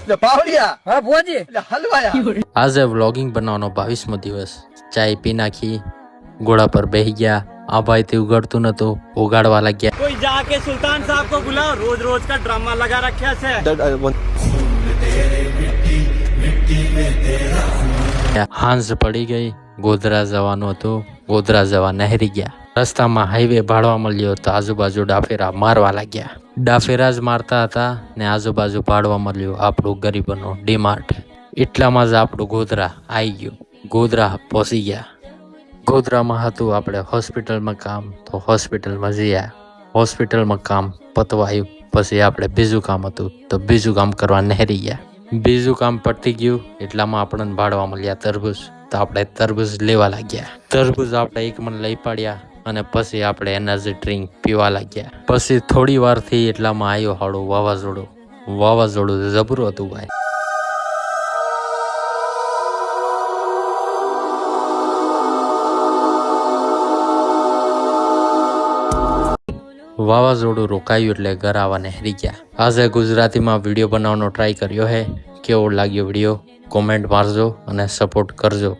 પાવડિયા હા ભોજી હલવાયા આજે વ્લોગિંગ બનાવવાનો 22મો દિવસ ચાય પી નાખી ઘોડા પર બેહી ગયા આ ભાઈ થી ઉગાડતું નતું ઉગાડવા લાગ્યા कोई जाके सुल्तान साहब को बुलाओ रोज रोज का ड्रामा लगा रखा है હાંજ પડી ગઈ ગોધરા જવાનું હતું ગોધરા જવા નહેરી ગયા રસ્તામાં હાઈવે ભાડવા મળ્યો તો આજુબાજુ ડાફેરા મારવા લાગ્યા ડાફેરા જ મારતા હતા ને આજુબાજુ ભાડવા મળ્યું આપણું ગરીબોનો ડીમાર્ટ એટલામાં જ આપણું ગોધરા આવી ગયું ગોધરા પહોંચી ગયા ગોધરામાં હતું આપણે હોસ્પિટલમાં કામ તો હોસ્પિટલમાં જયા હોસ્પિટલમાં કામ પતવાયું પછી આપણે બીજું કામ હતું તો બીજું કામ કરવા નહેરી ગયા બીજું કામ પતી ગયું એટલામાં આપણને ભાડવા મળ્યા તરબૂચ તો આપણે તરબૂચ લેવા લાગ્યા તરબૂચ આપણે એક મણ લઈ પાડ્યા અને પછી આપણે એનર્જી ડ્રિંક પીવા લાગ્યા પછી થોડી વારથી એટલામાં આવ્યો હાડું વાવાઝોડું જબરું હતું ભાઈ વાવાઝોડું રોકાયું એટલે ઘર આવવા નહેરી ગયા આજે ગુજરાતીમાં વિડીયો બનાવવાનો ટ્રાય કર્યો હે કેવો લાગ્યો વિડીયો કોમેન્ટ મારજો અને સપોર્ટ કરજો